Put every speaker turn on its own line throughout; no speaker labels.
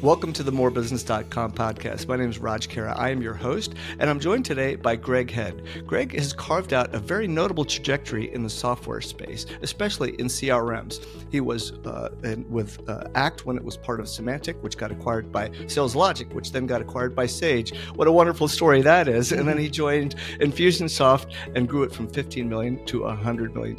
Welcome to the morebusiness.com podcast. My name is Raj Kara. I am your host, and I'm joined today by Greg Head. Greg has carved out a very notable trajectory in the software space, especially in CRMs. He was with Act when it was part of Semantic, which got acquired by SalesLogic, which then got acquired by Sage. What a wonderful story that is. And then he joined Infusionsoft and grew it from $15 million to $100 million,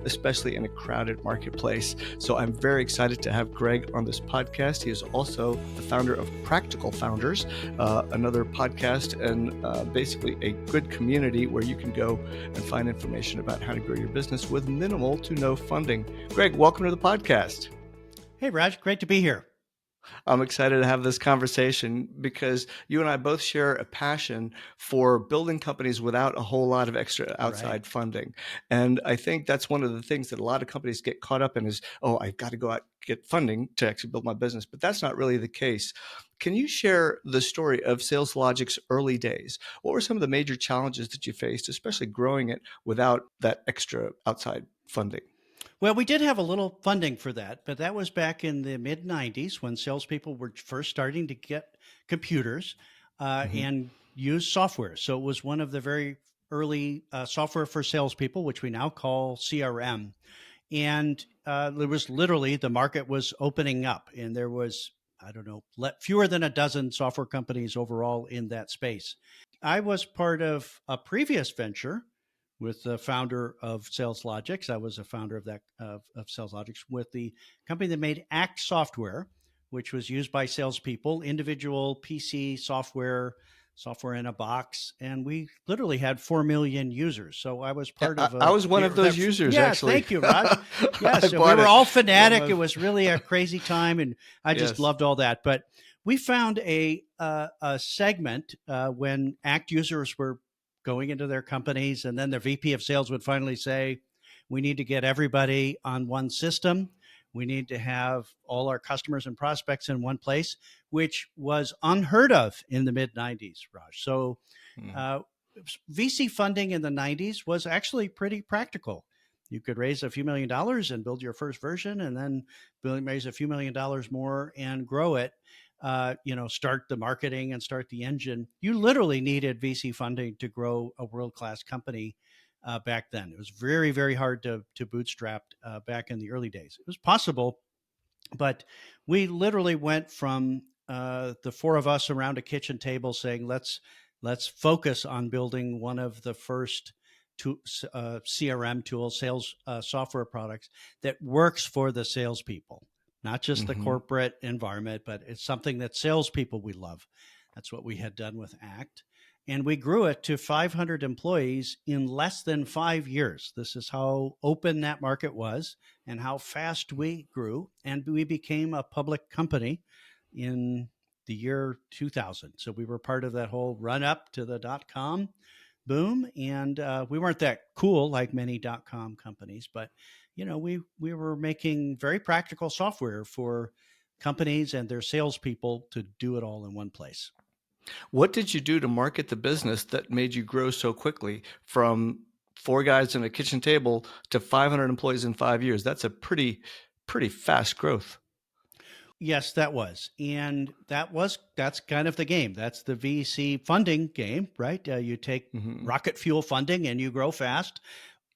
especially in a crowded marketplace. So I'm very excited to have Greg on this podcast. He is also the founder of Practical Founders, another podcast and basically a good community where you can go and find information about how to grow your business with minimal to no funding. Greg, welcome to the podcast.
Hey, Raj, great to be here.
I'm excited to have this conversation because you and I both share a passion for building companies without a whole lot of extra outside funding. And I think that's one of the things that a lot of companies get caught up in is, oh, I've got to go out and get funding to actually build my business. But that's not really the case. Can you share the story of SalesLogic's early days? What were some of the major challenges that you faced, especially growing it without that extra outside funding?
Well, we did have a little funding for that, but that was back in the mid-90s when salespeople were first starting to get computers and use software. So it was one of the very early software for salespeople, which we now call CRM. And there was literally, the market was opening up and there was, fewer than a dozen software companies overall in that space. I was part of a previous venture with the founder of SalesLogic. I was a founder of SalesLogic with the company that made Act software, which was used by salespeople, individual PC software in a box. And we literally had 4 million users. So I was part of
I was one of those users, actually.
Thank you, Raj. Yes, so we were all fanatic. It was really a crazy time, and I just loved all that. But we found a segment when Act users were going into their companies, and then the VP of sales would finally say, we need to get everybody on one system. We need to have all our customers and prospects in one place, which was unheard of in the mid-90s, Raj. So VC funding in the 90s was actually pretty practical. You could raise a few $1 million and build your first version, and then raise a few $1 million more and grow it. Start the marketing and start the engine. You literally needed VC funding to grow a world-class company back then. It was very, very hard to bootstrap back in the early days. It was possible, but we literally went from the four of us around a kitchen table saying, let's focus on building one of the first CRM tools, sales software products that works for the salespeople. Not just the corporate environment, but it's something that salespeople we love. That's what we had done with Act. And we grew it to 500 employees in less than 5 years. This is how open that market was and how fast we grew. And we became a public company in the year 2000. So we were part of that whole run up to the .com boom. And we weren't that cool like many .com companies, but we were making very practical software for companies and their salespeople to do it all in one place.
What did you do to market the business that made you grow so quickly from 4 guys in a kitchen table to 500 employees in 5 years? That's a pretty fast growth.
Yes, that was. And that's kind of the game. That's the VC funding game, right? You take rocket fuel funding and you grow fast.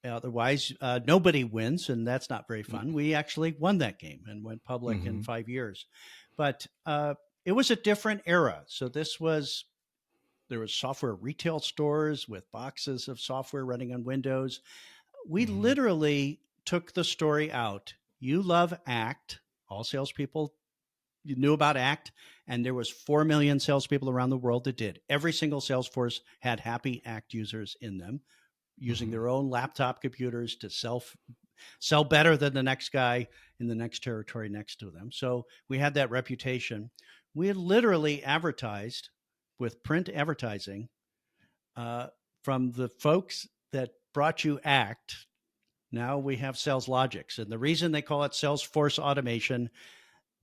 Otherwise, nobody wins, and that's not very fun. We actually won that game and went public in 5 years. But it was a different era. So there was software retail stores with boxes of software running on Windows. We literally took the story out. You love Act. All salespeople knew about Act, and there was 4 million salespeople around the world that did. Every single Salesforce had happy Act users in them, using their own laptop computers to sell better than the next guy in the next territory next to them. So we had that reputation. We had literally advertised with print advertising from the folks that brought you Act. Now we have SalesLogic. And the reason they call it Salesforce automation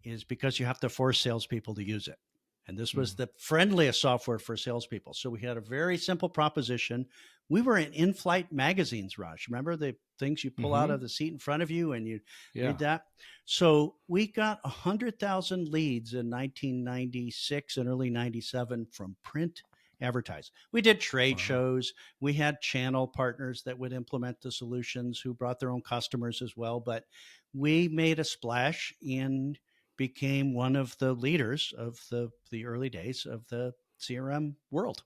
is because you have to force salespeople to use it. And this was the friendliest software for salespeople. So we had a very simple proposition. we were in in-flight magazines, Raj. Remember the things you pull out
Mm-hmm.
of the seat in front of you and you
Yeah.
read that? So we got 100,000 leads in 1996 and early 97 from print advertising. We did trade
Wow.
shows. We had channel partners that would implement the solutions who brought their own customers as well. But we made a splash and became one of the leaders of the early days of the CRM world.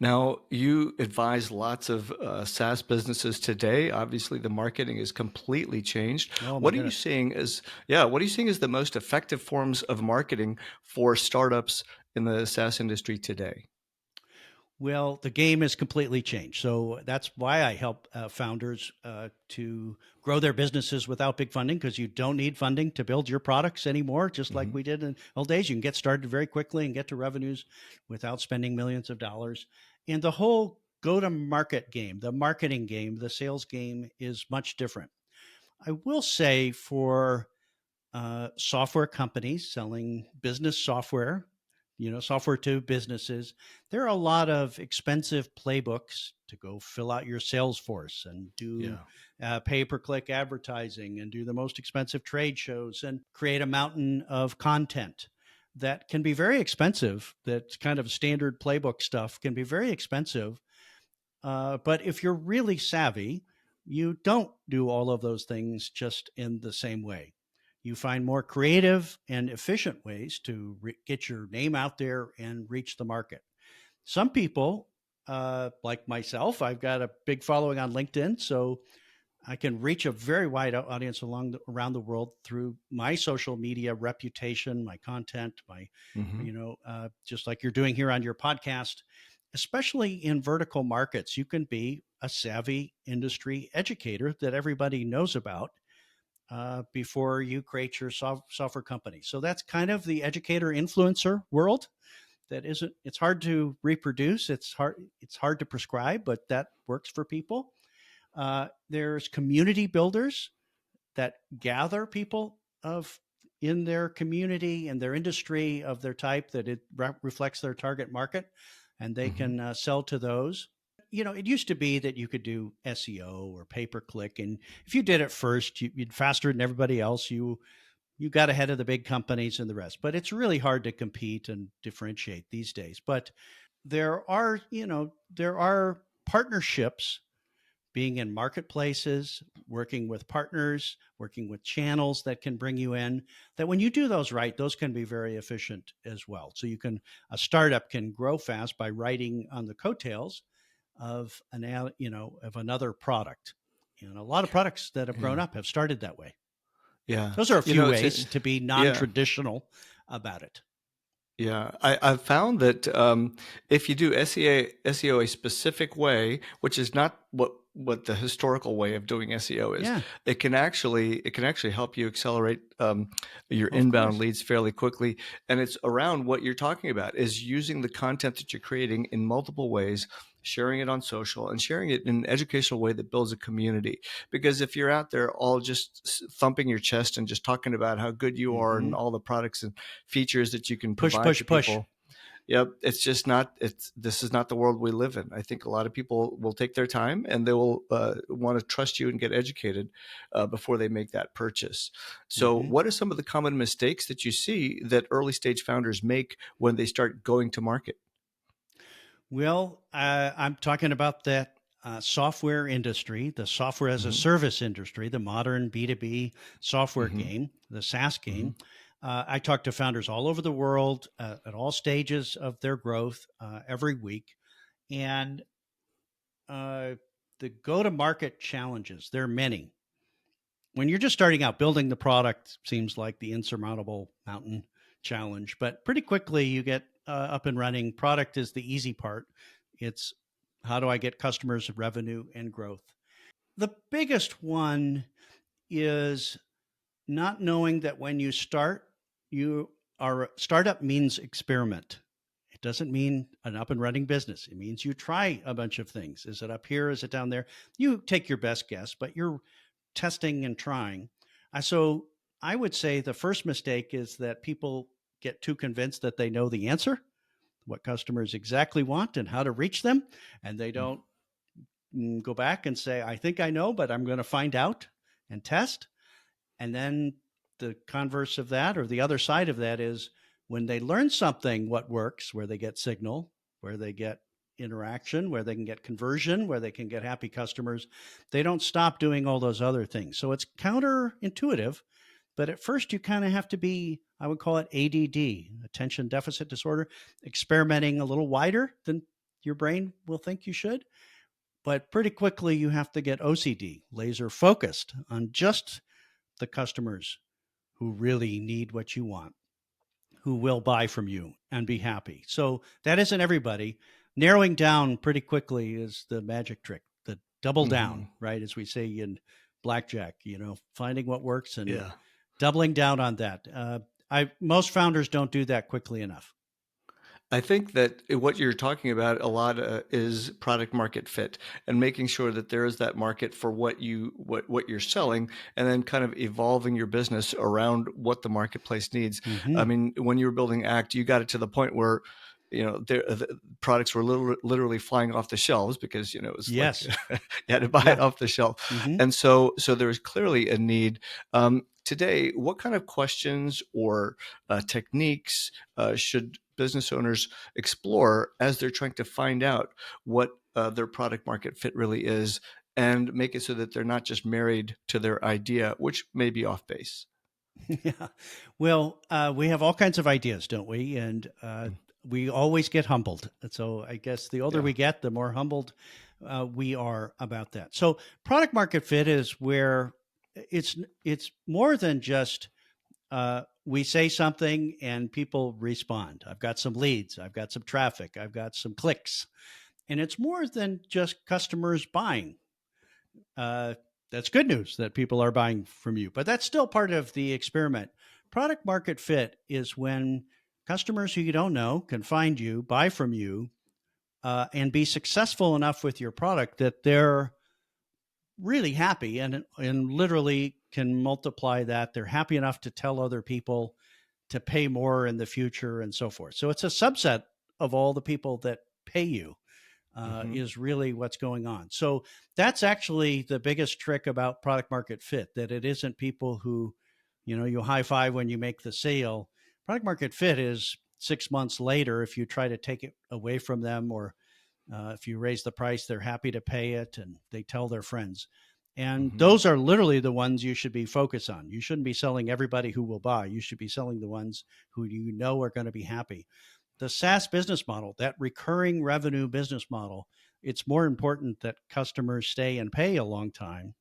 Now, you advise lots of SaaS businesses today. Obviously, the marketing is completely changed.
Oh my
What are you
goodness.
seeing as, yeah, what are you seeing as the most effective forms of marketing for startups in the SaaS industry today?
Well, the game has completely changed. So that's why I help founders to grow their businesses without big funding, because you don't need funding to build your products anymore, just like
Hmm.
we did in old days. You can get started very quickly and get to revenues without spending millions of dollars. And the whole go to market game, the marketing game, the sales game is much different. I will say for software companies selling business software, software to businesses, there are a lot of expensive playbooks to go fill out your Salesforce and do
Yeah.
pay-per-click advertising and do the most expensive trade shows and create a mountain of content that can be very expensive. That kind of standard playbook stuff can be very expensive, but if you're really savvy, you don't do all of those things just in the same way. You find more creative and efficient ways to get your name out there and reach the market. Some people, like myself, I've got a big following on LinkedIn, so I can reach a very wide audience around the world through my social media reputation, my content, my,
Hmm.
just like you're doing here on your podcast. Especially in vertical markets, you can be a savvy industry educator that everybody knows about before you create your software company. So that's kind of the educator influencer world. That isn't. It's hard to reproduce. It's hard to prescribe, but that works for people. There's community builders that gather people of in their community and their industry of their type that it reflects their target market, and they
Hmm.
can sell to those. It used to be that you could do SEO or pay per click, and if you did it first, you'd faster than everybody else. You got ahead of the big companies and the rest. But it's really hard to compete and differentiate these days. But there are partnerships, being in marketplaces, working with partners, working with channels that can bring you in, that when you do those right, those can be very efficient as well. So a startup can grow fast by riding on the coattails of of another product. And a lot of products that have grown
Yeah.
up have started that way.
Yeah.
Those are a
You
few
know, it's,
ways to be
yeah.
non-traditional about it.
Yeah, I've found that if you do SEO a specific way, which is not what the historical way of doing SEO is,
Yeah.
it can actually help you accelerate your
Well, of
inbound
course.
leads fairly quickly. And it's around what you're talking about, is using the content that you're creating in multiple ways, sharing it on social, and sharing it in an educational way that builds a community. Because if you're out there all just thumping your chest and just talking about how good you are and
Hmm.
all the products and features that you can
Push,
provide to
push, push.
people. Yep, it's just not. This is not the world we live in. I think a lot of people will take their time and they will want to trust you and get educated before they make that purchase. So,
Hmm.
what are some of the common mistakes that you see that early stage founders make when they start going to market?
Well, I'm talking about that software industry, the software as a
Hmm.
service industry, the modern B2B software
Hmm.
game, the SaaS
Hmm.
game. I talk to founders all over the world at all stages of their growth every week. And uh, the go to market challenges, there are many. When you're just starting out, building the product seems like the insurmountable mountain challenge, but pretty quickly you get up and running. Product is the easy part. It's how do I get customers, revenue, and growth? The biggest one is not knowing that when you start, you are startup means experiment. It doesn't mean an up and running business. It means you try a bunch of things. Is it up here? Is it down there? You take your best guess, but you're testing and trying. So I would say the first mistake is that people get too convinced that they know the answer, what customers exactly want and how to reach them, and they don't go back and say, I think I know, but I'm going to find out and test. And then the converse of that, or the other side of that, is when they learn something, what works, where they get signal, where they get interaction, where they can get conversion, where they can get happy customers, they don't stop doing all those other things. So it's counterintuitive, but at first you kind of have to be, I would call it ADD, attention deficit disorder, experimenting a little wider than your brain will think you should. But pretty quickly you have to get OCD, laser focused on just the customers who really need what you want, who will buy from you and be happy. So that isn't everybody. Narrowing down pretty quickly is the magic trick, the double down, right? As we say in blackjack, finding what works and doubling down on that. Most founders don't do that quickly enough.
I think that what you're talking about a lot is product market fit, and making sure that there is that market for what you're selling, and then kind of evolving your business around what the marketplace needs. I mean, when you were building Act, you got it to the point where the products were literally flying off the shelves because it was like you had to buy it off the shelf, and so there was clearly a need. Today, what kind of questions or techniques should business owners explore as they're trying to find out what their product market fit really is, and make it so that they're not just married to their idea, which may be off base?
Yeah. Well, we have all kinds of ideas, don't we? And we always get humbled. So I guess the older we get, the more humbled we are about that. So product market fit is where it's more than just we say something and people respond. I've got some leads, I've got some traffic, I've got some clicks, and it's more than just customers buying. That's good news that people are buying from you, but that's still part of the experiment. Product market fit is when customers who you don't know can find you, buy from you, and be successful enough with your product that they're really happy and literally can multiply that. They're happy enough to tell other people, to pay more in the future, and so forth. So it's a subset of all the people that pay you. Is really what's going on. So that's actually the biggest trick about product market fit, that it isn't people who, you high five when you make the sale. Product market fit is 6 months later. If you try to take it away from them, or if you raise the price, they're happy to pay it and they tell their friends. And those are literally the ones you should be focused on. You shouldn't be selling everybody who will buy. You should be selling the ones who are going to be happy. The SaaS business model, that recurring revenue business model, it's more important that customers stay and pay a long time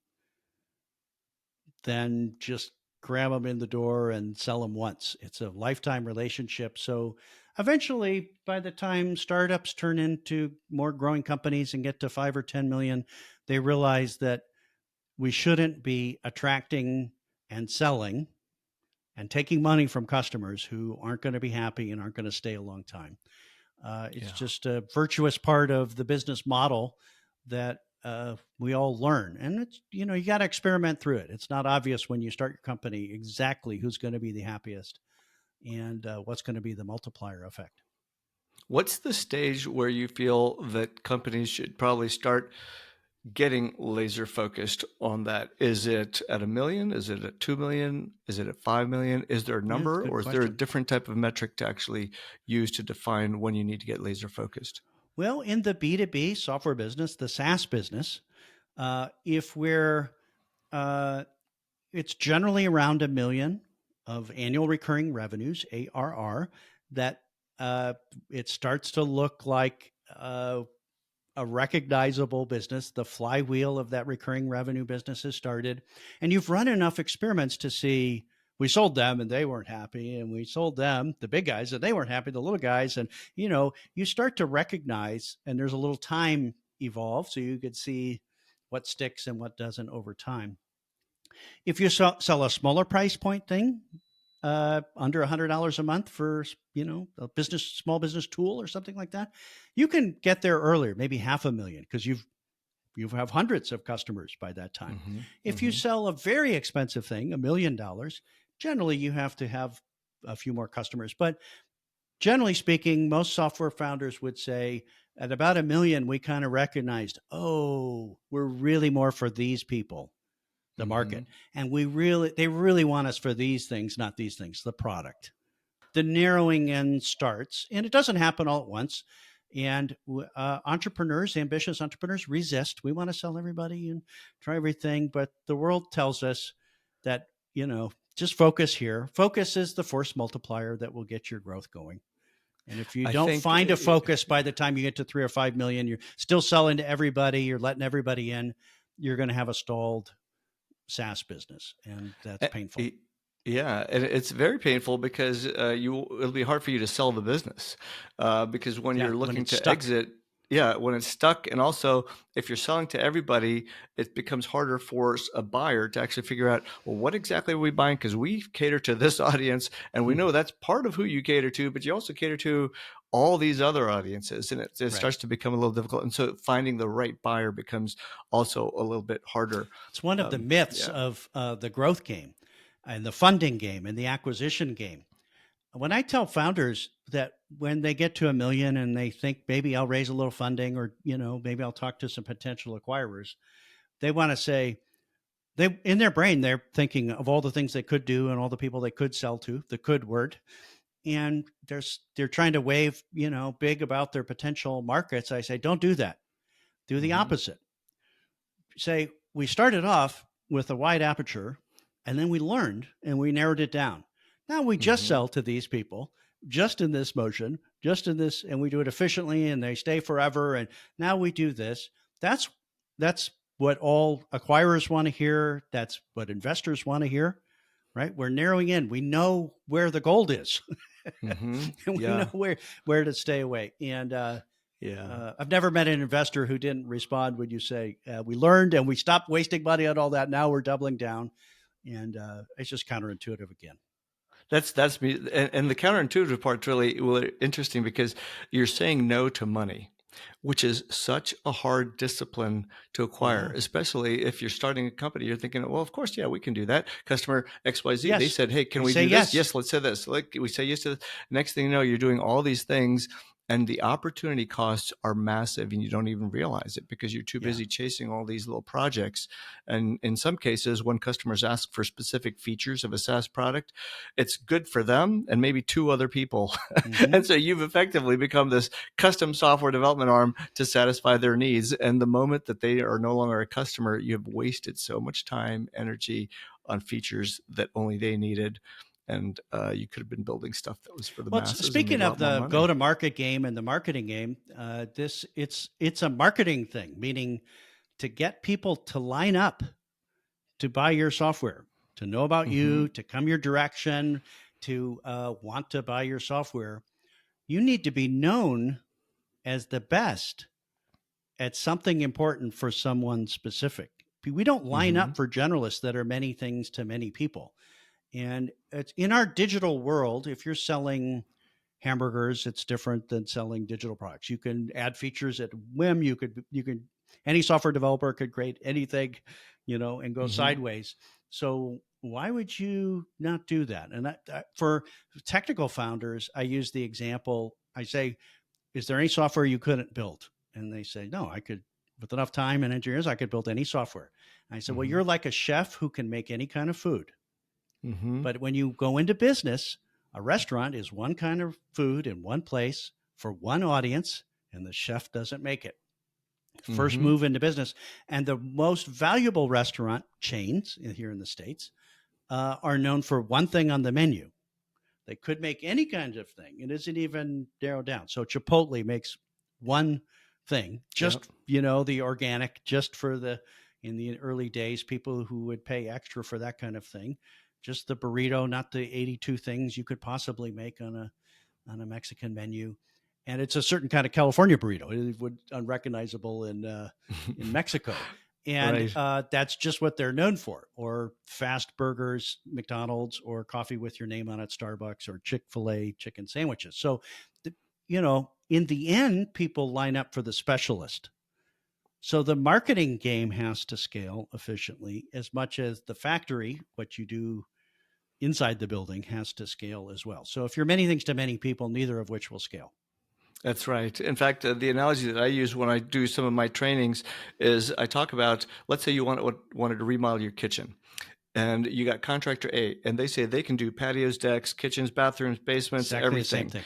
than just grab them in the door and sell them once. It's a lifetime relationship. So eventually, by the time startups turn into more growing companies and get to 5 or 10 million, they realize that we shouldn't be attracting and selling and taking money from customers who aren't going to be happy and aren't going to stay a long time. It's just a virtuous part of the business model that we all learn. And it's, you got to experiment through it. It's not obvious when you start your company exactly who's going to be the happiest and what's going to be the multiplier effect.
What's the stage where you feel that companies should probably start getting laser focused on that? Is it at 1 million? Is it at 2 million? Is it at 5 million? Is there a number, or is there a different type of metric to actually use to define when you need to get laser focused?
Well, in the B2B software business, the SaaS business, if we're, it's generally around 1 million of annual recurring revenues, ARR, that it starts to look like a recognizable business. The flywheel of that recurring revenue business has started, and you've run enough experiments to see, we sold them and they weren't happy, and we sold them, the big guys, and they weren't happy, the little guys. And, you start to recognize, and there's a little time evolve so you could see what sticks and what doesn't over time. If you sell a smaller price point thing, under $100 a month for, a small business tool or something like that, you can get there earlier, maybe 500,000, because you have hundreds of customers by that time. If you sell a very expensive thing, $1 million, generally you have to have a few more customers. But generally speaking, most software founders would say At about 1 million, we kind of recognized, oh, we're really more for these people, the market. And they really want us for these things, not these things, the product. The narrowing in starts, and it doesn't happen all at once. And entrepreneurs, ambitious entrepreneurs, resist. We want to sell everybody and try everything, but the world tells us that, just focus here. Focus is the force multiplier that will get your growth going. And if you don't find a focus by the time you get to 3 or 5 million, you're still selling to everybody, you're letting everybody in, you're going to have a stalled SaaS business, and that's painful.
Yeah, and it's very painful because it'll be hard for you to sell the business because when you're looking to exit, when it's stuck, and also if you're selling to everybody, it becomes harder for a buyer to actually figure out, well, what exactly are we buying? Because we cater to this audience, and we know that's part of who you cater to, but you also cater to all these other audiences, and it starts to become a little difficult. And so finding the right buyer becomes also a little bit harder.
It's one of the myths of the growth game and the funding game and the acquisition game. When I tell founders that when they get to 1 million and they think maybe I'll raise a little funding, or, maybe I'll talk to some potential acquirers, they want to say, in their brain, they're thinking of all the things they could do and all the people they could sell to, the could word. And they're trying to wave, big about their potential markets. I say, don't do that. Do the opposite. Say, we started off with a wide aperture, and then we learned and we narrowed it down. Now we just sell to these people, just in this motion, just in this, and we do it efficiently, and they stay forever. And now we do this. That's what all acquirers want to hear. That's what investors want to hear, right? We're narrowing in. We know where the gold is. And we know where to stay away. And I've never met an investor who didn't respond when you say, we learned and we stopped wasting money on all that. Now we're doubling down. And it's just counterintuitive again.
That's me. And the counterintuitive part's really interesting because you're saying no to money, which is such a hard discipline to acquire, especially if you're starting a company. You're thinking, well, of course, we can do that. Customer XYZ, they said, hey, can we do this? Yes, let's say this. Like we say yes to this. Next thing you know, you're doing all these things, and the opportunity costs are massive, and you don't even realize it because you're too busy chasing all these little projects. And in some cases, when customers ask for specific features of a SaaS product, it's good for them and maybe 2 other people. And so you've effectively become this custom software development arm to satisfy their needs. And the moment that they are no longer a customer, you've wasted so much time, energy on features that only they needed. And you could have been building stuff that was for the masses.
Speaking of the go-to-market game and the marketing game, it's a marketing thing, meaning to get people to line up to buy your software, to know about you, to come your direction, to want to buy your software. You need to be known as the best at something important for someone specific. We don't line up for generalists that are many things to many people. And it's in our digital world, if you're selling hamburgers, it's different than selling digital products. You can add features at whim. Any software developer could create anything, and go sideways. So why would you not do that? And for technical founders, I use the example. I say, is there any software you couldn't build? And they say, no, I could, with enough time and engineers, I could build any software. And I said, well, you're like a chef who can make any kind of food. But when you go into business, a restaurant is one kind of food in one place for one audience, and the chef doesn't make it. First move into business. And the most valuable restaurant chains here in the States are known for one thing on the menu. They could make any kind of thing. It isn't even narrowed down. So Chipotle makes one thing, just, the organic, just for in the early days, people who would pay extra for that kind of thing. Just the burrito, not the 82 things you could possibly make on a Mexican menu. And it's a certain kind of California burrito. It would unrecognizable in Mexico. And that's just what they're known for. Or fast burgers, McDonald's, or coffee with your name on it, Starbucks, or Chick-fil-A chicken sandwiches. So, in the end, people line up for the specialist. So the marketing game has to scale efficiently as much as the factory, what you do inside the building, has to scale as well. So if you're many things to many people, neither of which will scale.
That's right. In fact, the analogy that I use when I do some of my trainings is I talk about, let's say you wanted to remodel your kitchen, and you got contractor A, and they say they can do patios, decks, kitchens, bathrooms, basements,
Exactly the same
everything,
thing.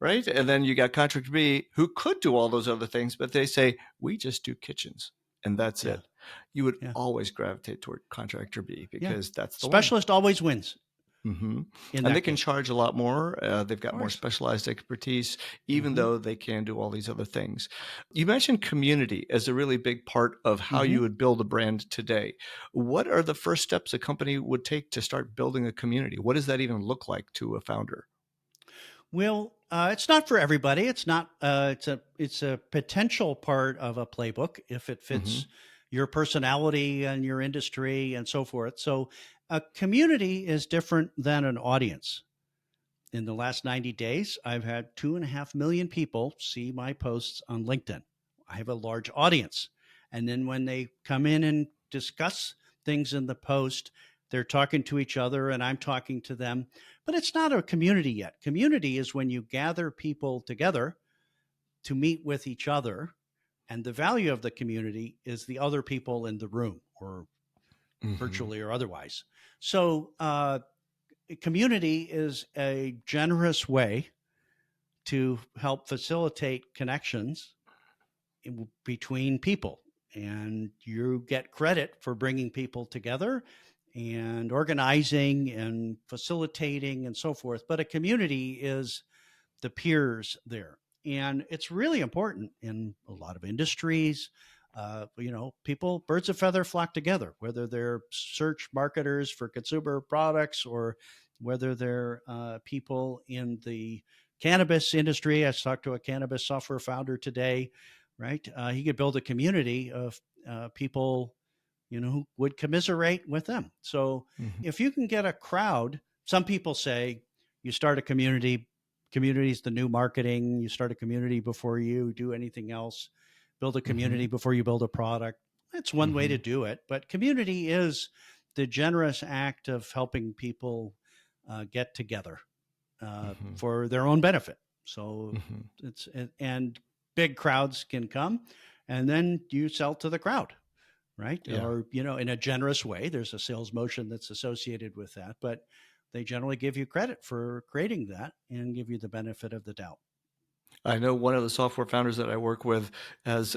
right? And then you got contractor B who could do all those other things, but they say we just do kitchens, and that's
Yeah.
it. You would
Yeah.
always gravitate toward contractor B
Yeah.
because that's the one.
Specialist always wins
Hmm.
in
And they
that
can
case.
charge a lot more. They've
Of
got more
course.
specialized expertise, even
Mm-hmm.
though they can do all these other things. You mentioned community as a really big part of how
Mm-hmm.
you would build a brand today. What are the first steps a company would take to start building a community? What does that even look like to a founder?
Well, it's not for everybody. It's not. It's a potential part of a playbook if it
Hmm.
fits your personality and your industry and so forth. So, a community is different than an audience. In the last 90 days, I've had 2.5 million people see my posts on LinkedIn. I have a large audience. And then when they come in and discuss things in the post, they're talking to each other and I'm talking to them. But it's not a community yet. Community is when you gather people together to meet with each other. And the value of the community is the other people in the room or
Hmm.
virtually or otherwise. So, community is a generous way to help facilitate connections between people. And you get credit for bringing people together and organizing and facilitating and so forth. But a community is the peers there. And it's really important in a lot of industries. People, birds of feather flock together, whether they're search marketers for consumer products or whether they're people in the cannabis industry. I talked to a cannabis software founder today, right? He could build a community of people, who would commiserate with them. So
Hmm.
if you can get a crowd, some people say you start a community. Community is the new marketing. You start a community before you do anything else. Build a community
Hmm.
before you build a product. That's one way to
Hmm.
do it. But community is the generous act of helping people get together
Hmm.
for their own benefit. So
Hmm.
it's and big crowds can come, and then you sell to the crowd, right?
Yeah.
Or in a generous way. There's a sales motion that's associated with that, but they generally give you credit for creating that and give you the benefit of the doubt.
I know one of the software founders that I work with has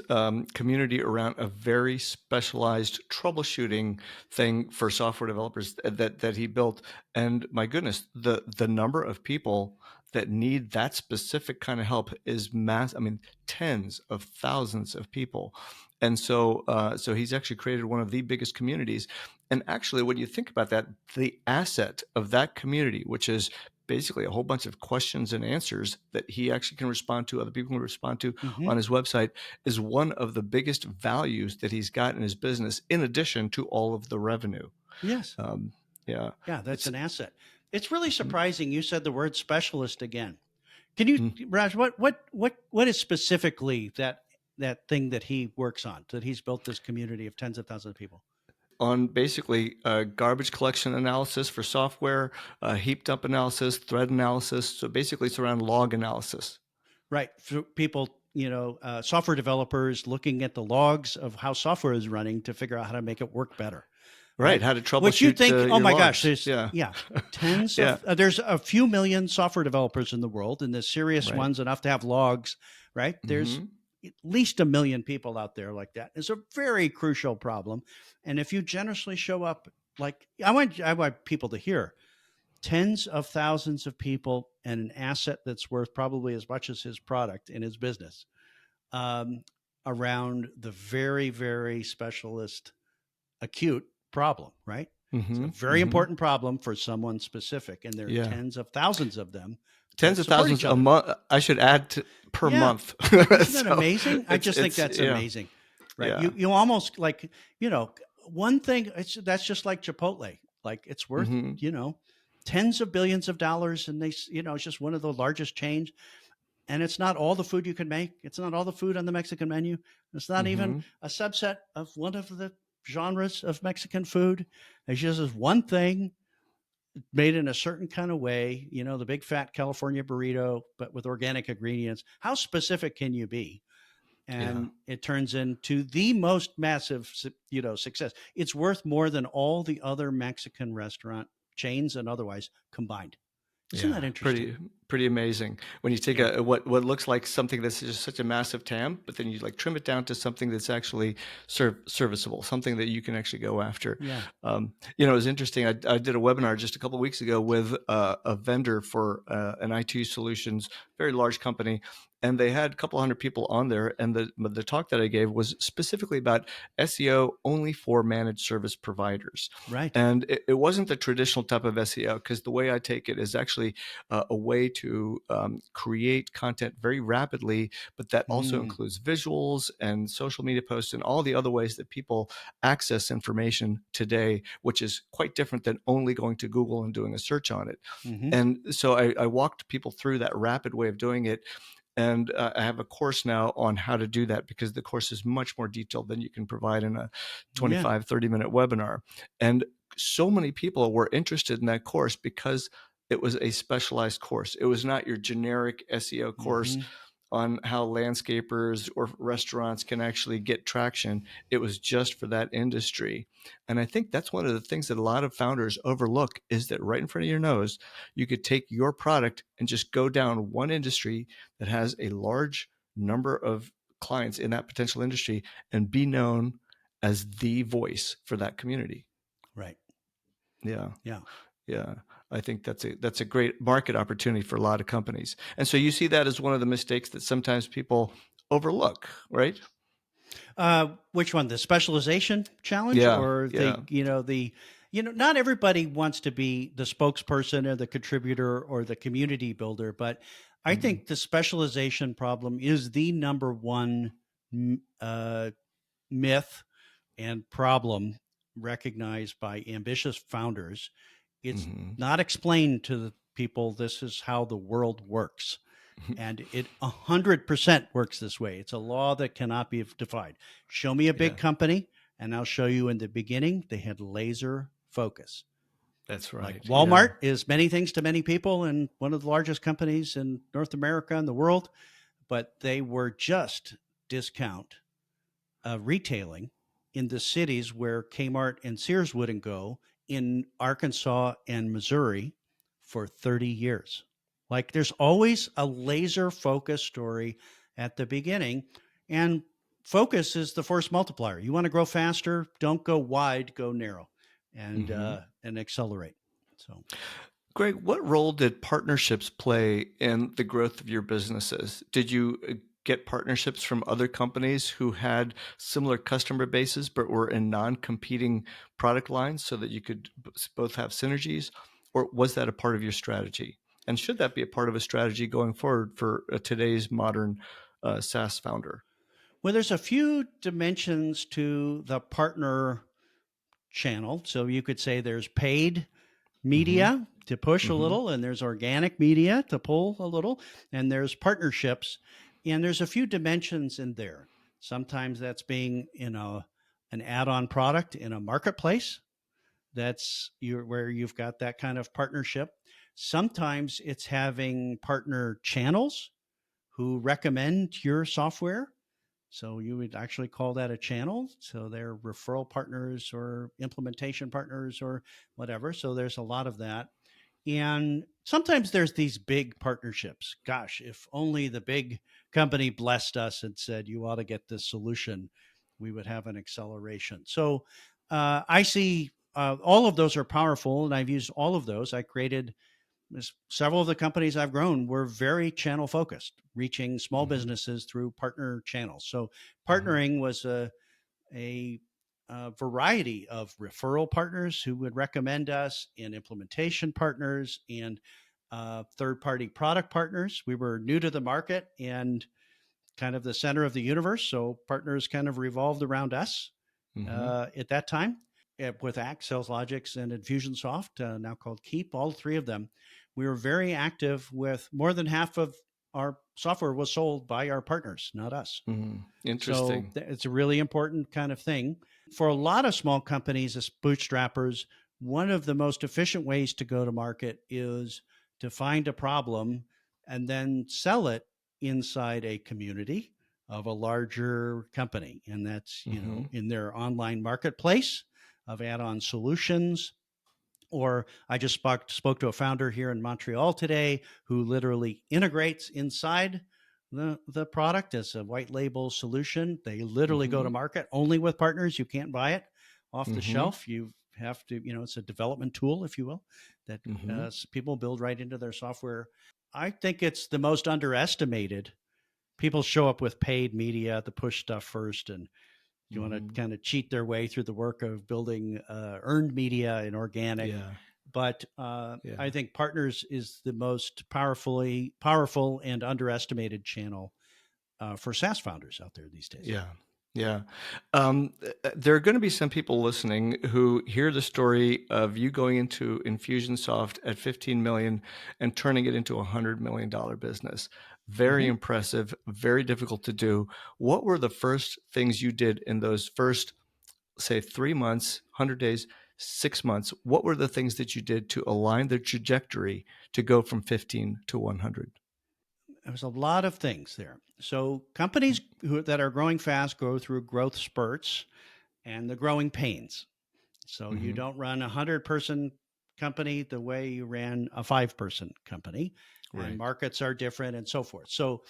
community around a very specialized troubleshooting thing for software developers that he built. And my goodness, the number of people that need that specific kind of help is mass. I mean, tens of thousands of people. And so he's actually created one of the biggest communities. And actually, when you think about that, the asset of that community, which is basically a whole bunch of questions and answers that he actually can respond to, other people can respond to
Mm-hmm.
on his website, is one of the biggest values that he's got in his business, in addition to all of the revenue.
Yes.
Um, yeah,
Yeah, that's
it's
an asset. It's really
mhm,
surprising you said the word specialist again. Can you,
mhm.
Raj, what is specifically that thing that he works on, that he's built this community of tens of thousands of people?
On basically garbage collection analysis for software, heaped up analysis, thread analysis. So basically, it's around log analysis.
Right. For people, software developers looking at the logs of how software is running to figure out how to make it work better.
Right,
Right.
how to
Which you
troubleshoot
think, oh
your
my gosh,
logs.
there's,
Yeah,
yeah, tens
yeah,
of, there's a few million software developers in the world, and the serious
right.
ones enough to have logs, right? There's
Hmm.
at least 1 million people out there like that. It's a very crucial problem. And if you generously show up, like I want people to hear tens of thousands of people and an asset that's worth probably as much as his product in his business, um, around the very, very specialist, acute problem, right? It's a
Hmm.
very
Hmm.
important problem for someone specific, and there are
Yeah.
tens of thousands of them
Tens
that
of
support
thousands
each
a
other.
month. I should add per
Yeah.
month.
Isn't that
So
amazing? I just think
it's
that's
yeah,
amazing, right?
yeah.
You almost like, one thing, that's just like Chipotle. Like it's worth,
Hmm.
tens of billions of dollars, and it's just one of the largest chains. And it's not all the food you can make. It's not all the food on the Mexican menu. It's not even
Hmm.
a subset of one of the genres of Mexican food. It's just this one thing, made in a certain kind of way, the big fat California burrito, but with organic ingredients. How specific can you be?
Yeah.
And it turns into the most massive, success. It's worth more than all the other Mexican restaurant chains and otherwise combined. Isn't
Yeah,
that interesting?
pretty amazing. When you take
Yeah.
what looks like something that's just such a massive TAM, but then you like trim it down to something that's actually serviceable, something that you can actually go after.
Yeah.
It was interesting. I did a webinar just a couple of weeks ago with a vendor for an IT solutions, very large company, and they had a couple hundred people on there. And the talk that I gave was specifically about SEO only for managed service providers.
Right.
And it wasn't the traditional type of SEO, because the way I take it is actually a way to create content very rapidly, but that also
Mm.
includes visuals and social media posts and all the other ways that people access information today, which is quite different than only going to Google and doing a search on it.
Mm-hmm.
And so I walked people through that rapid way of doing it. And I have a course now on how to do that, because the course is much more detailed than you can provide in a
Yeah.
25-30 minute webinar. And so many people were interested in that course because it was a specialized course. It was not your generic SEO course
Mm-hmm.
on how landscapers or restaurants can actually get traction. It was just for that industry. And I think that's one of the things that a lot of founders overlook, is that right in front of your nose, you could take your product and just go down one industry that has a large number of clients in that potential industry and be known as the voice for that community.
Right.
Yeah.
Yeah.
Yeah. I think that's a great market opportunity for a lot of companies. And so you see that as one of the mistakes that sometimes people overlook, right?
Which one? The specialization challenge,
Yeah.
or
Yeah.
not everybody wants to be the spokesperson or the contributor or the community builder, but I
Mhm.
think the specialization problem is the number one myth and problem recognized by ambitious founders. It's
Mhm.
not explained to the people. This is how the world works. And it 100% works this way. It's a law that cannot be defied. Show me a big
Yeah.
company, and I'll show you in the beginning, they had laser focus.
That's
Like
right. Yeah.
Walmart is many things to many people and one of the largest companies in North America and the world, but they were just discount retailing in the cities where Kmart and Sears wouldn't go, in Arkansas and Missouri, for 30 years. Like there's always a laser focus story at the beginning. And focus is the force multiplier. You want to grow faster, don't go wide, go narrow, and
Mhm.
accelerate. So
Greg, what role did partnerships play in the growth of your businesses? Did you get partnerships from other companies who had similar customer bases but were in non-competing product lines, so that you could both have synergies? Or was that a part of your strategy? And should that be a part of a strategy going forward for today's modern SaaS founder?
well, there's a few dimensions to the partner channel. So you could say there's paid
Hmm.
media to push a
Hmm.
little, and there's organic media to pull a little, and there's partnerships, and there's a few dimensions in there. Sometimes that's being an add-on product in a marketplace. That's where you've got that kind of partnership. Sometimes it's having partner channels who recommend your software. So you would actually call that a channel. So they're referral partners or implementation partners or whatever. So there's a lot of that. And sometimes there's these big partnerships. Gosh, if only the big company blessed us and said, you ought to get this solution, we would have an acceleration. So I see all of those are powerful, and I've used all of those. I created several of the companies I've grown were very channel focused, reaching small
Hmm.
businesses through partner channels. So
Hmm.
partnering was a variety of referral partners who would recommend us, and implementation partners, and third party product partners. We were new to the market and kind of the center of the universe. So partners kind of revolved around us
Hmm.
at that time. With Act, Sales Logics, and Infusionsoft, now called Keep, all three of them, we were very active. With more than half of our software was sold by our partners, not us.
Hmm.
So
Interesting.
it's a really important kind of thing. For a lot of small companies as bootstrappers, one of the most efficient ways to go to market is to find a problem and then sell it inside a community of a larger company. And that's, in their online marketplace of add-on solutions. Or I just spoke to a founder here in Montreal today who literally integrates inside the product as a white label solution. They literally go to market only with partners. You can't buy it off the shelf. You have to, it's a development tool, if you will, that people build right into their software. I think it's the most underestimated. People show up with paid media to push stuff first, and you want to kind of cheat their way through the work of building earned media and organic. Yeah. But I think partners is the most powerful and underestimated channel for SaaS founders out there these days.
Yeah. Yeah. There are going to be some people listening who hear the story of you going into Infusionsoft at 15 million and turning it into $100 million business. Very impressive, very difficult to do. What were the first things you did in those first, say, 3 months, 100 days, 6 months? What were the things that you did to align the trajectory to go from 15 to 100?
There's a lot of things there. So companies that are growing fast go through growth spurts and the growing pains. So you don't run a 100-person company the way you ran a 5-person company. Right. And markets are different and so forth. So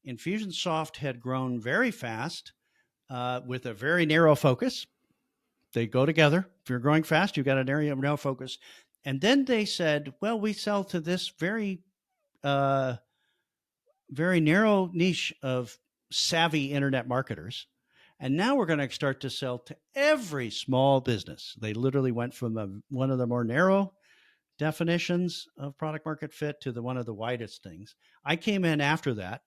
Infusionsoft had grown very fast with a very narrow focus. They go together. If you're growing fast, you've got a narrow focus. And then they said, well, we sell to this very narrow niche of savvy internet marketers. And now we're going to start to sell to every small business. They literally went from one of the more narrow definitions of product market fit to one of the widest things. I came in after that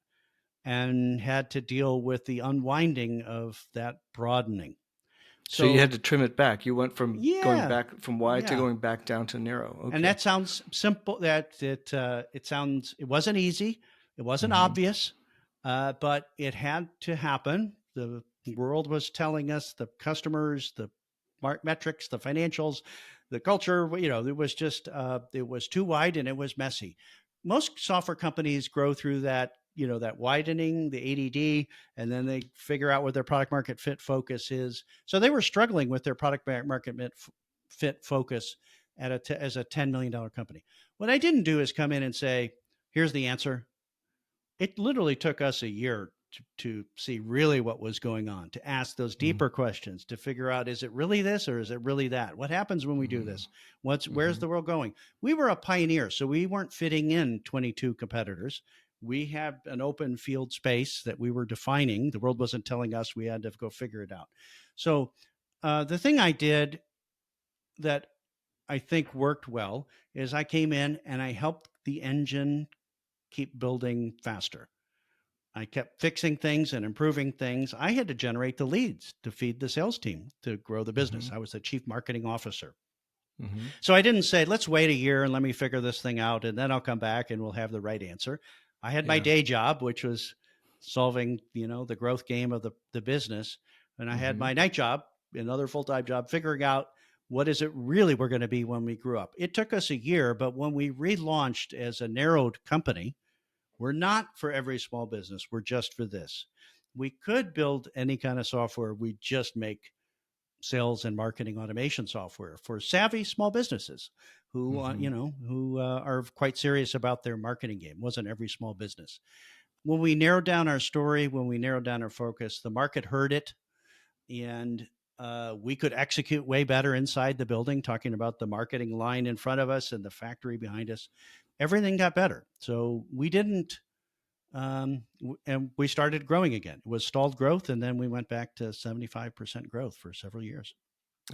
and had to deal with the unwinding of that broadening.
So you had to trim it back. You went from going back from wide to going back down to narrow. Okay.
And that sounds simple. It wasn't easy. It wasn't obvious, but it had to happen. The world was telling us, the customers, the metrics, the financials, the culture, it was just, it was too wide and it was messy. Most software companies grow through that, that widening, the ADD, and then they figure out what their product market fit focus is. So they were struggling with their product market fit focus as a $10 million company. What I didn't do is come in and say, here's the answer. It literally took us a year to see really what was going on, to ask those deeper questions, to figure out, is it really this or is it really that? What happens when we do this? Where's the world going? We were a pioneer, so we weren't fitting in 22 competitors. We had an open field space that we were defining. The world wasn't telling us, we had to go figure it out. So the thing I did that I think worked well is I came in and I helped the engine keep building faster. I kept fixing things and improving things. I had to generate the leads to feed the sales team to grow the business. I was the chief marketing officer. So I didn't say, let's wait a year and let me figure this thing out, and then I'll come back and we'll have the right answer. I had my day job, which was solving, the growth game of the business. And I had my night job, another full-time job, figuring out what is it really we're going to be when we grew up. It took us a year, but when we relaunched as a narrowed company, we're not for every small business. We're just for this. We could build any kind of software. We just make sales and marketing automation software for savvy small businesses who, who are quite serious about their marketing game. It wasn't every small business. When we narrowed down our story, when we narrowed down our focus, the market heard it, and we could execute way better inside the building, talking about the marketing line in front of us and the factory behind us. Everything got better. So we didn't, and we started growing again. It was stalled growth, and then we went back to 75% growth for several years.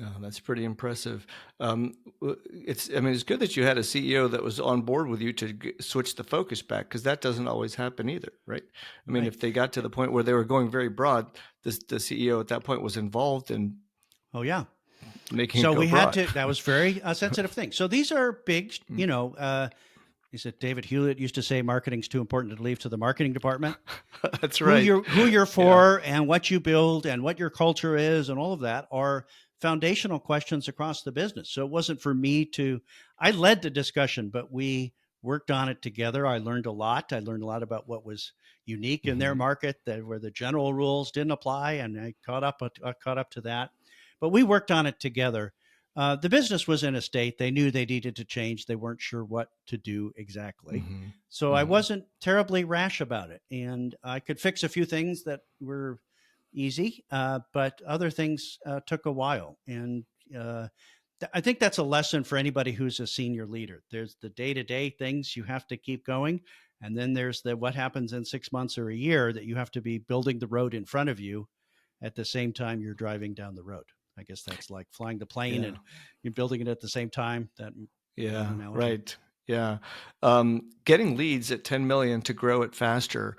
Oh, that's pretty impressive. It's good that you had a CEO that was on board with you to switch the focus back, because that doesn't always happen either, right? Right. If they got to the point where they were going very broad, the CEO at that point was involved in.
Oh yeah.
Making so it go we broad.
Had to. That was very sensitive thing. So these are big. He said David Hewlett used to say marketing's too important to leave to the marketing department.
That's right.
Who you're for and what you build and what your culture is and all of that are foundational questions across the business. So it wasn't for me I led the discussion, but we worked on it together. I learned a lot. I learned a lot about what was unique in their market, where the general rules didn't apply, and I caught up to that. But we worked on it together. The business was in a state they knew they needed to change. They weren't sure what to do exactly. So I wasn't terribly rash about it. And I could fix a few things that were easy, but other things took a while. And I think that's a lesson for anybody who's a senior leader. There's the day-to-day things you have to keep going. And then there's what happens in 6 months or a year that you have to be building the road in front of you at the same time you're driving down the road. I guess that's like flying the plane and you're building it at the same time. That analogy.
Right. Yeah. Getting leads at 10 million to grow it faster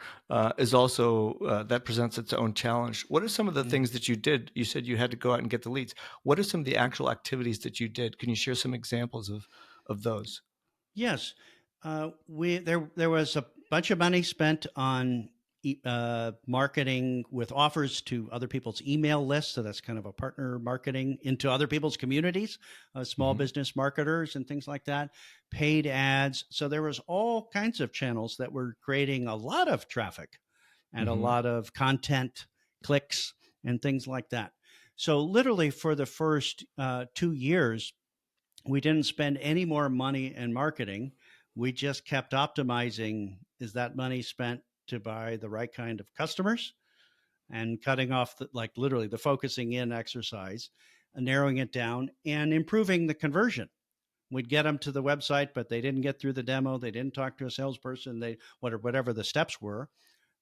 is also, that presents its own challenge. What are some of the things that you did? You said you had to go out and get the leads. What are some of the actual activities that you did? Can you share some examples of those?
Yes. There was a bunch of money spent on marketing with offers to other people's email lists. So that's kind of a partner marketing into other people's communities, small business marketers and things like that, paid ads. So there was all kinds of channels that were creating a lot of traffic and a lot of content clicks and things like that. So literally for the first 2 years, we didn't spend any more money in marketing. We just kept optimizing. Is that money spent to buy the right kind of customers and cutting off literally the focusing in exercise, narrowing it down and improving the conversion. We'd get them to the website, but they didn't get through the demo. They didn't talk to a salesperson. Whatever the steps were.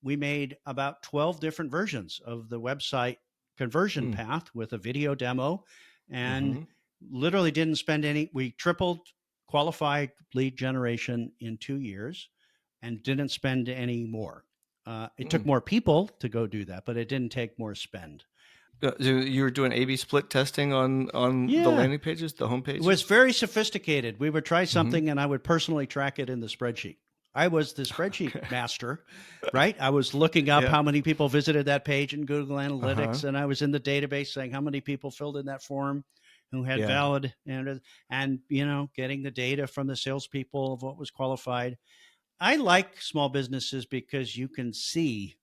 We made about 12 different versions of the website conversion path with a video demo, and literally didn't spend any. We tripled qualified lead generation in 2 years and didn't spend any more. It took more people to go do that, but it didn't take more spend.
You were doing A/B split testing on the landing pages, the home pages?
It was very sophisticated. We would try something and I would personally track it in the spreadsheet. I was the spreadsheet master, right? I was looking up how many people visited that page in Google Analytics, and I was in the database saying how many people filled in that form who had valid and getting the data from the salespeople of what was qualified. I like small businesses because you can see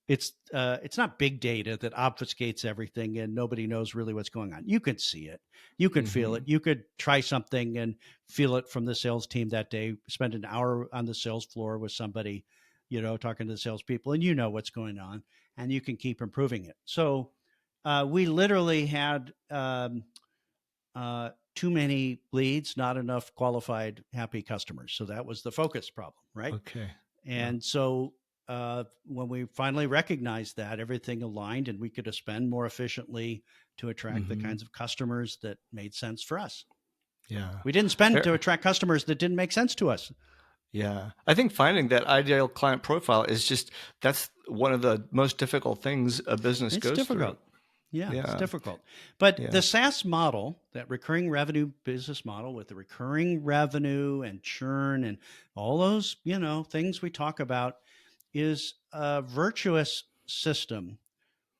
it's not big data that obfuscates everything and nobody knows really what's going on. You can see it. You can feel it. You could try something and feel it from the sales team that day, spend an hour on the sales floor with somebody, talking to the salespeople, and you know what's going on, and you can keep improving it. So we literally had too many leads, not enough qualified, happy customers. So that was the focus problem, right?
Okay.
And so when we finally recognized that, everything aligned and we could spend more efficiently to attract the kinds of customers that made sense for us.
Yeah.
We didn't spend to attract customers that didn't make sense to us.
Yeah. I think finding that ideal client profile that's one of the most difficult things a business goes through.
Yeah, it's difficult. But the SaaS model, that recurring revenue business model with the recurring revenue and churn and all those, things we talk about, is a virtuous system.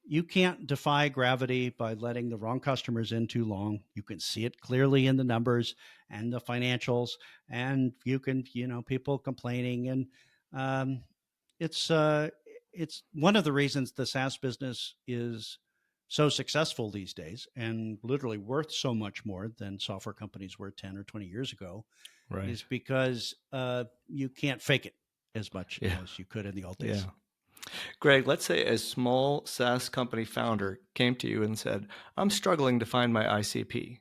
You can't defy gravity by letting the wrong customers in too long. You can see it clearly in the numbers and the financials, and you can, people complaining. And it's one of the reasons the SaaS business is so successful these days and literally worth so much more than software companies were 10 or 20 years ago, is because you can't fake it as much as you could in the old days.
Greg, let's say a small SaaS company founder came to you and said, I'm struggling to find my ICP.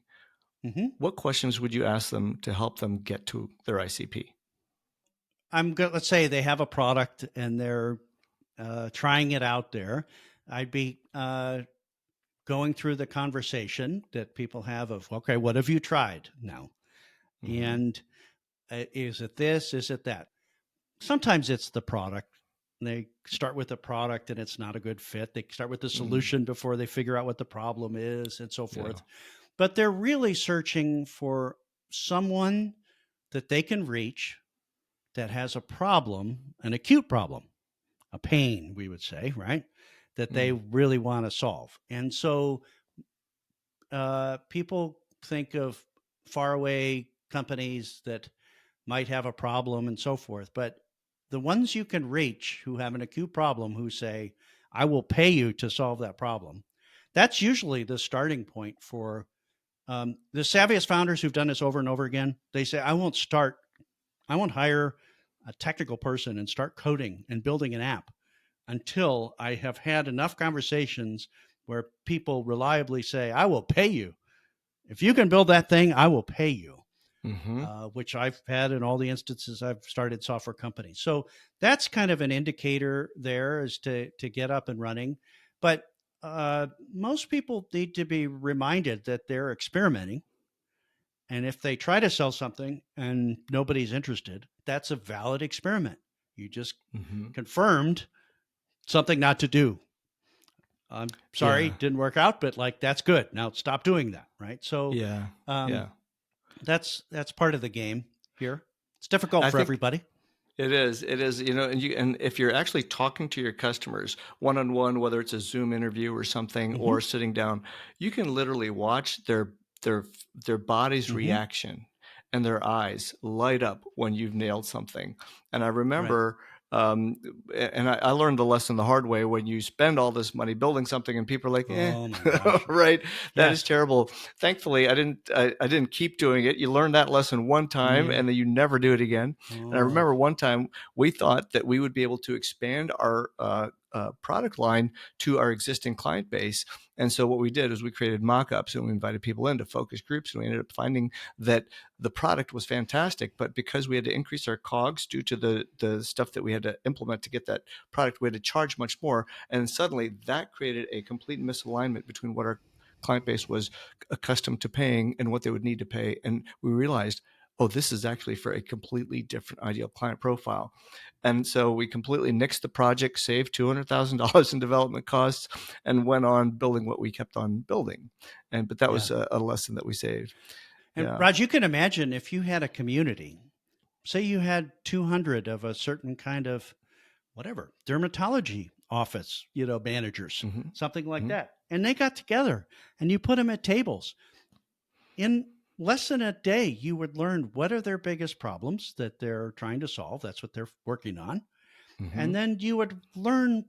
What questions would you ask them to help them get to their ICP?
Let's say they have a product and they're trying it out there. I'd be going through the conversation that people have of, okay, what have you tried now? And is it this? Is it that? Sometimes it's the product. They start with the product and it's not a good fit. They start with the solution before they figure out what the problem is and so forth. But they're really searching for someone that they can reach that has a problem, an acute problem, a pain, we would say, right? That they really want to solve. And so people think of faraway companies that might have a problem and so forth. But the ones you can reach who have an acute problem, who say, I will pay you to solve that problem, that's usually the starting point for the savviest founders who've done this over and over again. They say, I won't hire a technical person and start coding and building an app until I have had enough conversations where people reliably say, I will pay you. If you can build that thing, I will pay you.
Mm-hmm.
Which I've had in all the instances I've started software companies. So that's kind of an indicator there as to get up and running. But most people need to be reminded that they're experimenting. And if they try to sell something and nobody's interested, that's a valid experiment. You just
Mm-hmm.
confirmed something not to do. I'm sorry,
Yeah.
didn't work out, but like that's good. Now stop doing that, right? So
Yeah.
um,
Yeah.
that's part of the game here. It's difficult
I
for
think
everybody.
it is. It is. And if you're actually talking to your customers one on one, whether it's a Zoom interview or something,
Mm-hmm.
or sitting down, you can literally watch their their body's
Mm-hmm.
reaction and their eyes light up when you've nailed something. And I
Right.
remember, um, and I learned the lesson the hard way. When you spend all this money building something, and people are like, "Eh,"
Oh my gosh.
right? That is
Yes.
terrible. Thankfully, I didn't keep doing it. You learn that lesson one time,
Yeah.
and then you never do it again. And I
Oh.
remember one time we thought that we would be able to expand our product line to our existing client base. And so what we did is we created mock-ups and we invited people into focus groups. And we ended up finding that the product was fantastic, but because we had to increase our COGS due to the stuff that we had to implement to get that product, we had to charge much more. And suddenly that created a complete misalignment between what our client base was accustomed to paying and what they would need to pay. And we realized, oh, this is actually for a completely different ideal client profile. And so we completely nixed the project, saved $200,000 in development costs, and went on building what we kept on building. But that
Yeah.
was a lesson that we saved.
And
Yeah.
Raj, you can imagine if you had a community, say you had 200 of a certain kind of whatever, dermatology office, managers,
Mm-hmm.
something like
Mm-hmm.
that. And they got together and you put them at tables. In less than a day, you would learn what are their biggest problems that they're trying to solve. That's what they're working on.
Mm-hmm.
And then you would learn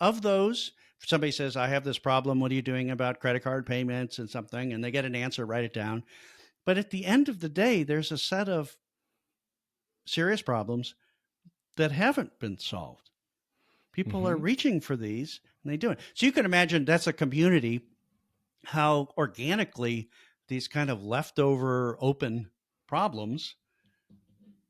of those. If somebody says, I have this problem, what are you doing about credit card payments and something? And they get an answer, write it down. But at the end of the day, there's a set of serious problems that haven't been solved. People are
Mm-hmm.
reaching for these and they do it. So you can imagine that's a community, how organically these kind of leftover open problems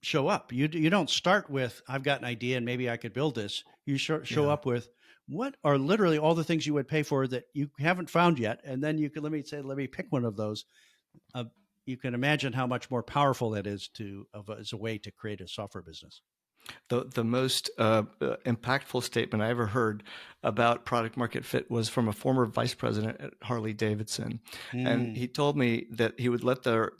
show up. You don't start with, I've got an idea and maybe I could build this. You show
Yeah.
up with, what are literally all the things you would pay for that you haven't found yet? And then you can, let me pick one of those. Uh, you can imagine how much more powerful that is as a way to create a software business.
The most impactful statement I ever heard about product market fit was from a former vice president at Harley Davidson, and
Mm.
he told me that he would let their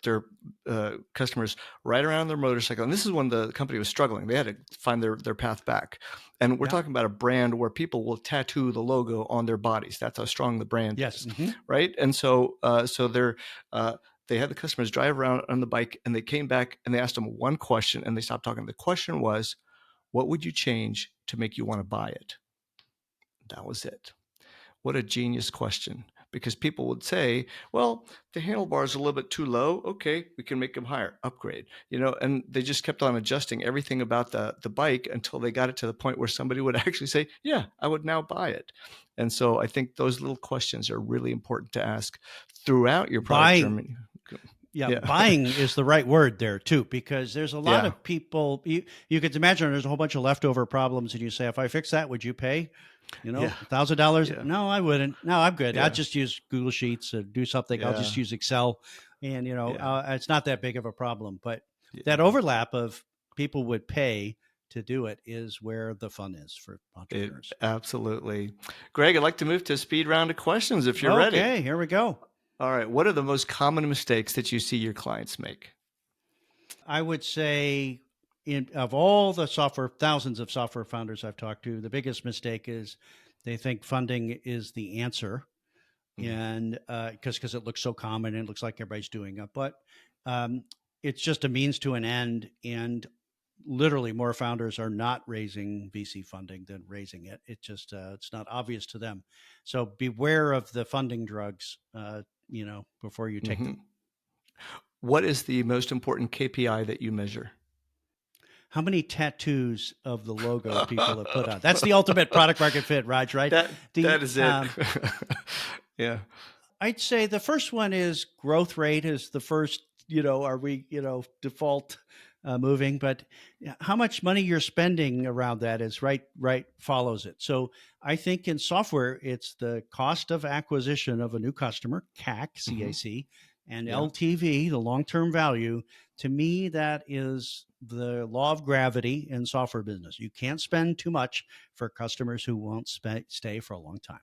customers ride around their motorcycle. And this is when the company was struggling; they had to find their path back. And we're
Yeah.
talking about a brand where people will tattoo the logo on their bodies. That's how strong the brand
Yes.
is,
Mm-hmm.
right? And so they're they had the customers drive around on the bike, and they came back and they asked them one question, and they stopped talking. The question was, what would you change to make you want to buy it? That was it. What a genius question. Because people would say, well, the handlebars are a little bit too low. Okay, we can make them higher, upgrade. And they just kept on adjusting everything about the bike until they got it to the point where somebody would actually say, yeah, I would now buy it. And so I think those little questions are really important to ask throughout your product
Buying.
journey.
Yeah,
Yeah.
buying is the right word there too, because there's a lot
Yeah.
of people. You could imagine there's a whole bunch of leftover problems, and you say, if I fix that, would you pay?
Yeah.
$1,000?
Yeah.
No, I wouldn't. No, I'm good. I'll
Yeah.
just use Google Sheets or do something. I'll just
Yeah.
use Excel, and
Yeah.
it's not that big of a problem. But that
Yeah.
overlap of people would pay to do it is where the fun is for
It
entrepreneurs.
absolutely. Greg, I'd like to move to a speed round of questions if you're ready.
Okay, here we go.
All right. What are the most common mistakes that you see your clients make?
I would say, of all the software, thousands of software founders I've talked to, the biggest mistake is they think funding is the answer. and because it looks so common and it looks like everybody's doing it, but um, it's just a means to an end, and literally more founders are not raising VC funding than raising it. It just it's not obvious to them. So beware of the funding drugs, before you take them.
What is the most important KPI that you measure?
How many tattoos of the logo people have put on? That's the ultimate product market fit, Raj, right?
That is it. Yeah.
I'd say the first one is growth rate is the first, are we, default moving, but how much money you're spending around that is right follows it. So I think in software, it's the cost of acquisition of a new customer, CAC, CAC, and LTV, the long-term value. To me, that is the law of gravity in software business. You can't spend too much for customers who won't stay for a long time.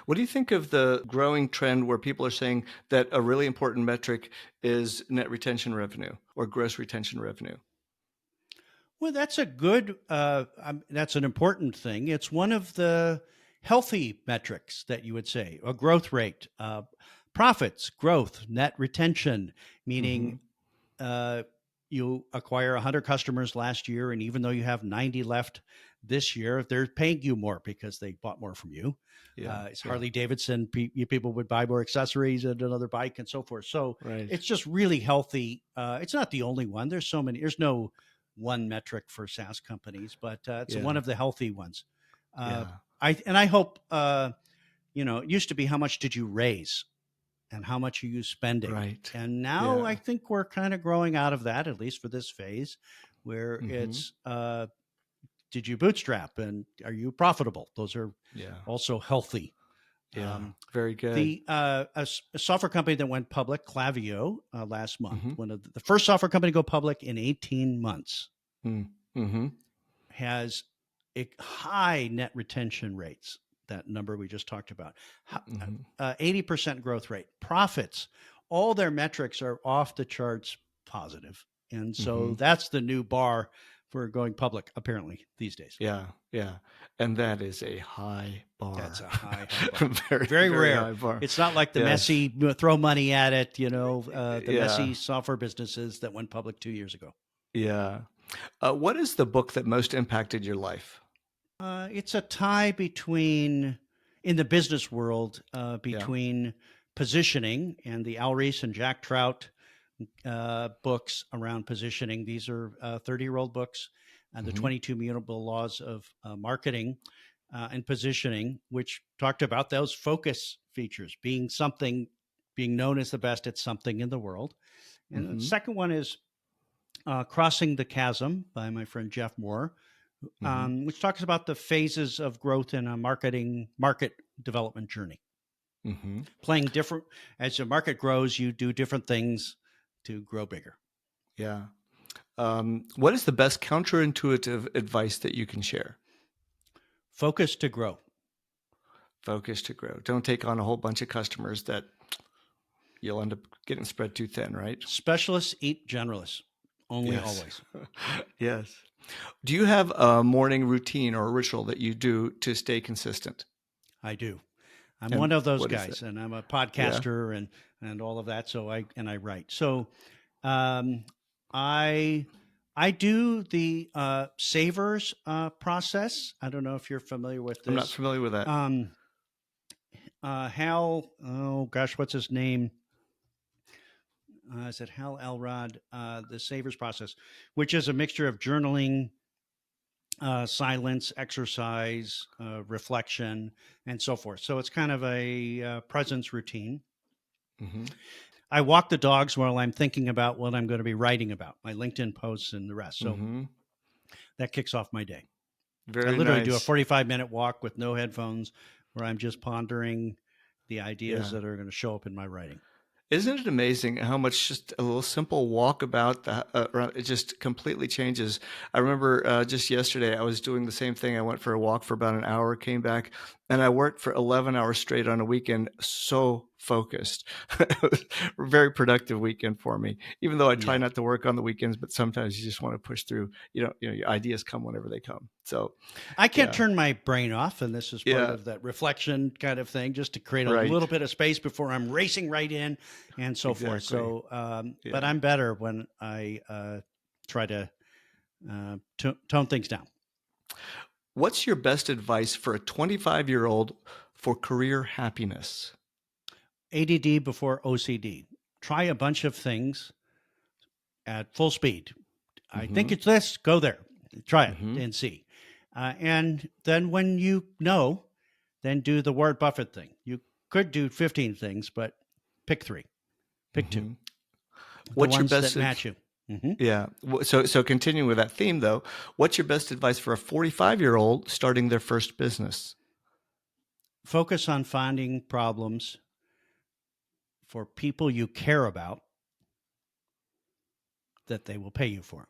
What do you think of the growing trend where people are saying that a really important metric is net retention revenue or gross retention revenue?
Well, that's a good, that's an important thing. It's one of the healthy metrics that you would say, a growth rate, profits, growth, net retention, meaning you acquire 100 customers last year, and even though you have 90 left this year, they're paying you more because they bought more from you. It's Harley Davidson. People would buy more accessories and another bike and so forth. So it's just really healthy. It's not the only one. There's so many. There's no one metric for SaaS companies, but it's one of the healthy ones. I hope, it used to be how much did you raise and how much are you spending?
Right.
And now I think we're kind of growing out of that, at least for this phase, where it's did you bootstrap and are you profitable? Those are also healthy.
Very good.
A software company that went public, Klaviyo, last month, one of the first software company to go public in 18 months, has a high net retention rates. That number we just talked about, 80% growth rate, profits, all their metrics are off the charts positive. And so that's the new bar for going public, apparently, these days.
Yeah. And that is a high bar.
That's a high bar.
very,
very rare.
High bar.
It's not like the messy, throw money at it, the messy software businesses that went public 2 years ago.
Yeah. What is the book that most impacted your life?
It's a tie between, in the business world, between positioning and the Al Ries and Jack Trout books around positioning. These are 30-year-old books, and the 22 Mutable Laws of Marketing and Positioning, which talked about those focus features, being known as the best at something in the world. And the second one is Crossing the Chasm by my friend Jeff Moore, which talks about the phases of growth in a market development journey. Playing different, as the market grows, you do different things to grow bigger.
Yeah. What is the best counterintuitive advice that you can share?
Focus to grow.
Focus to grow. Don't take on a whole bunch of customers that you'll end up getting spread too thin, right?
Specialists eat generalists. Only always.
Yes. Do you have a morning routine or a ritual that you do to stay consistent?
I do. I'm one of those guys, and I'm a podcaster and all of that. So I write. So I do the savers process. I don't know if you're familiar with this.
I'm not familiar with that.
Hal, what's his name? Is it Hal Elrod? The savers process, which is a mixture of journaling, silence, exercise, reflection, and so forth. So it's kind of a presence routine. I walk the dogs while I'm thinking about what I'm going to be writing about, my LinkedIn posts and the rest. So that kicks off my day. I literally do a 45-minute walk with no headphones where I'm just pondering the ideas that are going to show up in my writing.
Isn't it amazing how much just a little simple walkabout it just completely changes? I remember just yesterday I was doing the same thing. I went for a walk for about an hour, came back, and I worked for 11 hours straight on a weekend so focused. Very productive weekend for me, even though I try not to work on the weekends, but sometimes you just want to push through. Your ideas come whenever they come. So
I can't turn my brain off, and this is part of that reflection kind of thing, just to create a little bit of space before I'm racing right in and so forth. So, but I'm better when I try to tone things down.
What's your best advice for a 25-year-old for career happiness?
ADD before OCD. Try a bunch of things at full speed. I think it's this, go there, try it and see. And then when you know, then do the Warren Buffett thing. You could do 15 things, but pick 3, pick 2.
What's your best
that match you?
Yeah. So continuing with that theme, though, what's your best advice for a 45-year-old starting their first business?
Focus on finding problems for people you care about that they will pay you for.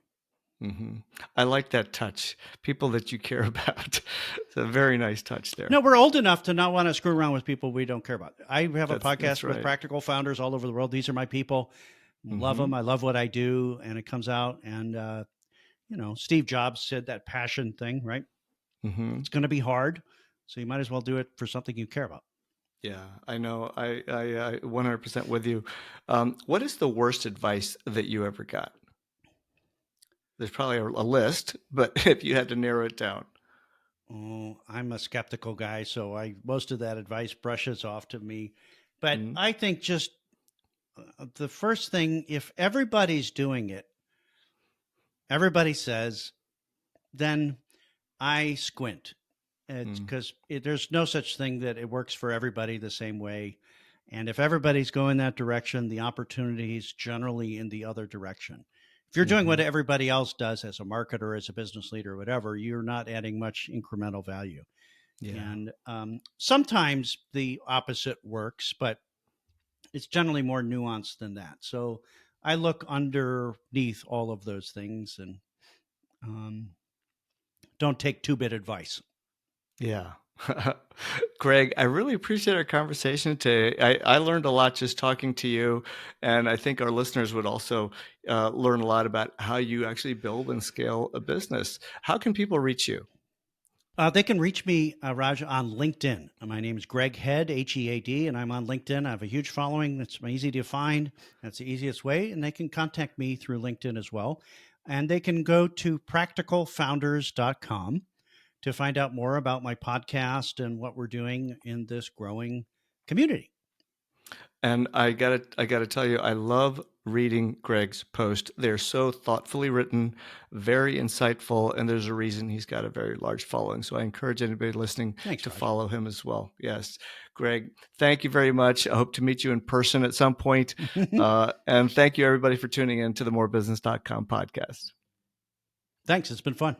I like that touch. People that you care about. It's a very nice touch there.
No, we're old enough to not want to screw around with people we don't care about. I have a podcast with practical founders all over the world. These are my people. Love them. I love what I do, and it comes out. And Steve Jobs said that passion thing, right? It's going to be hard, so you might as well do it for something you care about.
Yeah, I know. I 100% with you. What is the worst advice that you ever got? There's probably a list, but if you had to narrow it down.
Oh, I'm a skeptical guy, so most of that advice brushes off to me. But I think just the first thing, if everybody's doing it, everybody says, then I squint. It's because there's no such thing that it works for everybody the same way. And if everybody's going that direction, the opportunity is generally in the other direction. If you're doing what everybody else does as a marketer, as a business leader, or whatever, you're not adding much incremental value. Yeah. And sometimes the opposite works, but it's generally more nuanced than that. So I look underneath all of those things and don't take 2-bit advice.
Yeah. Greg, I really appreciate our conversation today. I learned a lot just talking to you, and I think our listeners would also learn a lot about how you actually build and scale a business. How can people reach you?
They can reach me, Raj, on LinkedIn. My name is Greg Head, Head, and I'm on LinkedIn. I have a huge following. That's easy to find. That's the easiest way. And they can contact me through LinkedIn as well. And they can go to practicalfounders.com to find out more about my podcast and what we're doing in this growing community.
And I gotta tell you, I love reading Greg's post. They're so thoughtfully written, very insightful, and there's a reason he's got a very large following. So I encourage anybody listening to follow him as well. Yes. Greg, thank you very much. I hope to meet you in person at some point. And thank you, everybody, for tuning in to the morebusiness.com podcast.
Thanks. It's been fun.